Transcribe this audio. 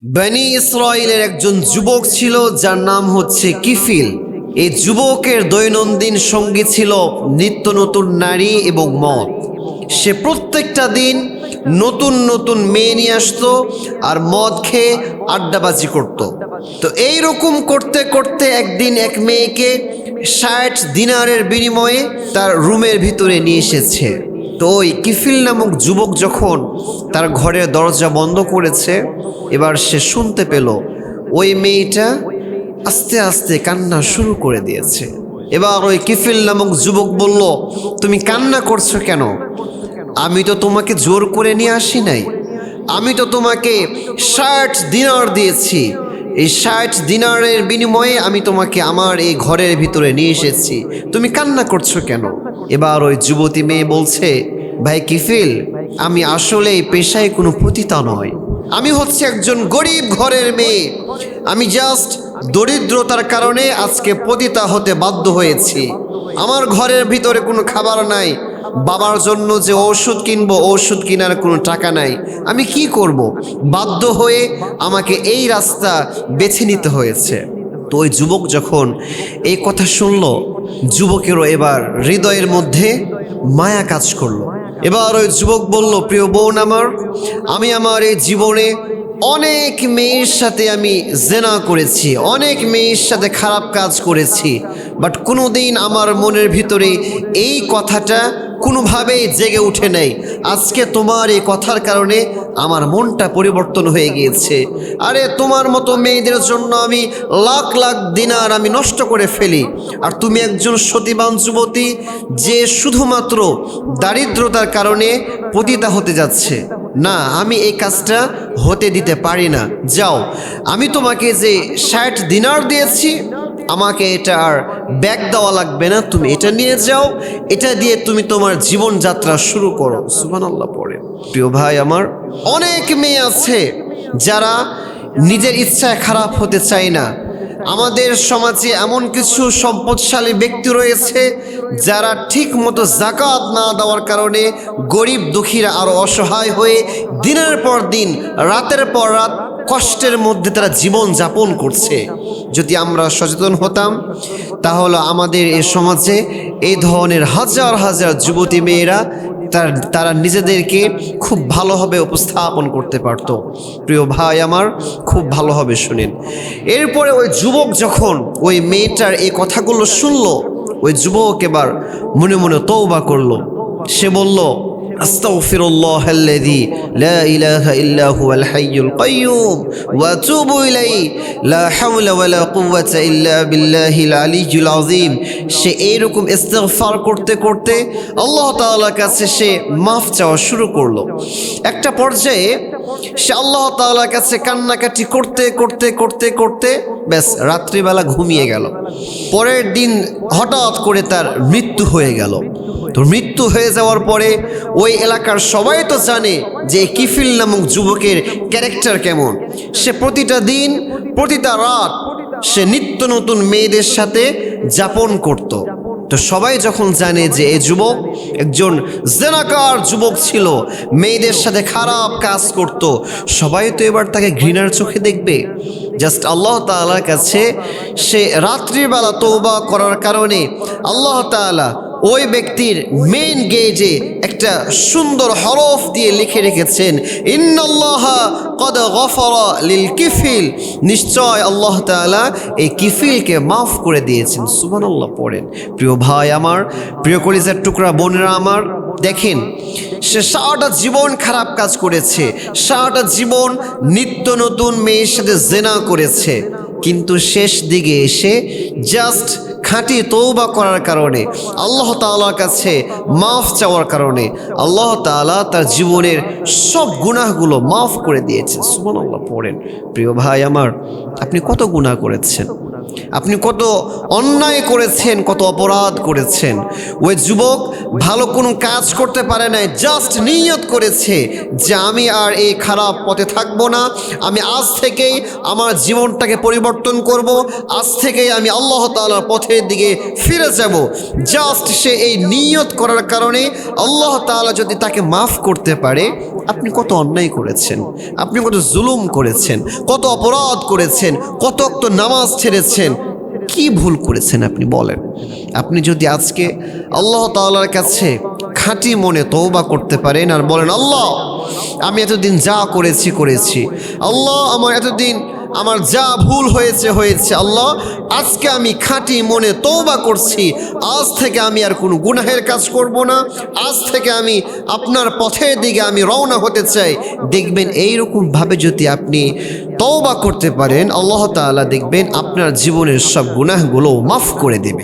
বনি ইসরাইলের একজন যুবক ছিল যার নাম হচ্ছে কিফিল। এই যুবকের দৈনন্দিন সঙ্গী ছিল নিত্য নতুন নারী এবং মদ। সে প্রত্যেকটা দিন নতুন নতুন মেয়ে নিয়ে আসতো আর মদ খেয়ে আড্ডাবাজি করত। তো এইরকম করতে করতে একদিন এক মেয়েকে ৬০ দিনারের বিনিময়ে তার রুমের ভিতরে নিয়ে এসেছে। তো ওই কিফিল নামক যুবক যখন তার ঘরের দরজা বন্ধ করেছে, এবার সে শুনতে পেল ওই মেয়েটা আস্তে আস্তে কান্না শুরু করে দিয়েছে। এবার ওই কিফিল নামক যুবক বলল, তুমি কান্না করছো কেন? আমি তো তোমাকে জোর করে নিয়ে আসি নাই, আমি তো তোমাকে ৬০ দিনার দিয়েছি। এই ৬০ দিনারের বিনিময়ে আমি তোমাকে আমার এই ঘরের ভিতরে নিয়ে এসেছি, তুমি কান্না করছো কেন? এবার ওই যুবতী মেয়ে বলছে, ভাই কিফিল, আমি আসলে এই পেশায় কোনো পতিতা নয়, আমি হচ্ছে একজন গরিব ঘরের মেয়ে। আমি জাস্ট দরিদ্রতার কারণে আজকে পতিতা হতে বাধ্য হয়েছি। আমার ঘরের ভিতরে কোনো খাবার নাই, বাবার জন্য যে ওষুধ কিনবো, ওষুধ কেনার কোনো টাকা নাই, আমি কি করব? বাধ্য হয়ে আমাকে এই রাস্তা বেছে নিতে হয়েছে। তো ওই যুবক যখন এই কথা শুনল, যুবকেরও এবার হৃদয়ের মধ্যে মায়া কাজ করলো। এবার ওই যুবক বলল, প্রিয় বোন আমার, আমি আমার এই জীবনে অনেক মেয়ের সাথে আমি জেনা করেছি, অনেক মেয়ের সাথে খারাপ কাজ করেছি, বাট কোনোদিন আমার মনের ভিতরে এই কথাটা কোনোভাবেই জেগে উঠে নেই। আজকে তোমার এই কথার কারণে আমার মনটা পরিবর্তন হয়ে গিয়েছে। আরে তোমার মতো মেয়েদের জন্য আমি লাখ লাখ দিনার আমি নষ্ট করে ফেলি, আর তুমি একজন সতীবান যুবতী যে শুধুমাত্র দারিদ্রতার কারণে পতিতা হতে যাচ্ছে। না, আমি এই কাজটা হতে দিতে পারি না। যাও, আমি তোমাকে যে ৬০ দিনার দিয়েছি, আমাকে এটা আর ব্যাগ দেওয়া লাগবে না, তুমি এটা নিয়ে যাও, এটা দিয়ে তুমি তোমার জীবনযাত্রা শুরু করো। সুবহানাল্লাহ পড়ে। প্রিয় ভাই আমার, অনেক মেয়ে আছে যারা নিজের ইচ্ছায় খারাপ হতে চায় না। আমাদের সমাজে এমন কিছু সম্পদশালী ব্যক্তি রয়েছে যারা ঠিক মতো যাকাত না দেওয়ার কারণে গরিব দুঃখীরা আরও অসহায় হয়ে দিনের পর দিন, রাতের পর রাত কষ্টের মধ্যে তারা জীবন যাপন করছে। যদি আমরা সচেতন হতাম, তাহলে আমাদের এই সমাজে এই ধরনের হাজার হাজার যুবতী মেয়েরা তারা নিজেদেরকে খুব ভালোভাবে উপস্থাপন করতে পারত। প্রিয় ভাই আমার, খুব ভালোভাবে শুনেন। এরপরে ওই যুবক যখন ওই মেয়েটার এই কথাগুলো শুনল, ওই যুবক এবার মনে মনে তওবা করলো। সে বলল, আস্তাগফিরুল্লাহাল্লাযী লা ইলাহা ইল্লা হুয়াল হাইয়ুল কাইয়্যুম ওয়া আতুবু ইলাইহি লা হাওলা ওয়ালা কুওয়াতা ইল্লা বিল্লাহিল আলিয়্যিল আযীম। সে এইরকম ইস্তিগফার করতে করতে আল্লাহ তাআলার কাছে সে মাফ চাওয়া শুরু করলো। একটা পর্যায়ে সে আল্লাহ তাআলার কাছে কান্নাকাটি করতে করতে করতে করতে ব্যাস রাত্রিবেলা ঘুমিয়ে গেল। পরের দিন হঠাৎ করে তার মৃত্যু হয়ে গেল। তো মৃত্যু হয়ে যাওয়ার পরে ওই এলাকার সবাই তো জানে যে কিফিল নামক যুবকের ক্যারেক্টার কেমন। সে প্রতিটা দিন, প্রতিটা রাত সে নিত্য নতুন মেয়েদের সাথে যাপন করত। তো সবাই যখন জানে যে এই যুবক একজন জেনাকার যুবক ছিল, মেয়েদের সাথে খারাপ কাজ করত, সবাই তো এবার তাকে ঘৃণার চোখে দেখবে। জাস্ট আল্লাহ তাআলার কাছে সে রাত্রিবেলা তওবা করার কারণে আল্লাহ তাআলা ওই ব্যক্তির মেইন গেটে একটা সুন্দর হরফ দিয়ে লিখে রেখেছেন, ইন্নাল্লাহা ক্বাদ গফারা লিল কিফিল। নিশ্চয় আল্লাহ তাআলা এই কিফিলকে মাফ করে দিয়েছেন। সুবহানাল্লাহ পড়েন। প্রিয় ভাই আমার, প্রিয় কলিজার টুকরা বোনেরা আমার, দেখেন সে সারাটা জীবন খারাপ কাজ করেছে, সারাটা জীবন নিত্য নতুন মেয়ের সাথে জেনা করেছে, কিন্তু শেষ দিকে এসে জাস্ট খাঁটি তওবা করার কারণে, আল্লাহ তাআলার কাছে মাফ চাওয়ার কারণে আল্লাহ তাআলা তার জীবনের সব গুনাহগুলো মাফ করে দিয়েছেন। সুবহানাল্লাহ পড়েন। প্রিয় ভাই আমার, আপনি কত গুনাহ করেছেন, আপনি কত অন্যায় করেছেন, কত অপরাধ করেছেন। ওই যুবক ভালো কোনো কাজ করতে পারে নাই, জাস্ট নিয়ত করেছে যে আমি আর এই খারাপ পথে থাকবো না, আমি আজ থেকেই আমার জীবনটাকে পরিবর্তন করব, আজ থেকেই আমি আল্লাহ তাআলার পথে পথের দিকে ফিরে যাব। জাস্ট সে এই নিয়ত করার কারণে আল্লাহ তাআলা যদি তাকে মাফ করতে পারে। আপনি কত অন্যায় করেছেন, আপনি কত জুলুম করেছেন, কত অপরাধ করেছেন, কত ওয়াক্ত নামাজ ছেড়েছেন, কি ভুল করেছেন আপনি বলেন। আপনি যদি আজকে আল্লাহ তাআলার কাছে খাঁটি মনে তওবা করতে পারেন আর বলেন, আল্লাহ আমি এতদিন যা করেছি, আল্লাহ আমার এতদিন আমার যা ভুল হয়েছে আল্লাহ, আজকে আমি খাঁটি মনে তওবা করছি, আজ থেকে আমি আর কোনো গুনাহের কাজ করব না, আজ থেকে আমি আপনার পথের দিকে আমি রওনা হতে চাই। দেখবেন এইরকমভাবে যদি আপনি তওবা করতে পারেন, আল্লাহ তাআলা দেখবেন আপনার জীবনের সব গুনাহগুলো মাফ করে দেবে।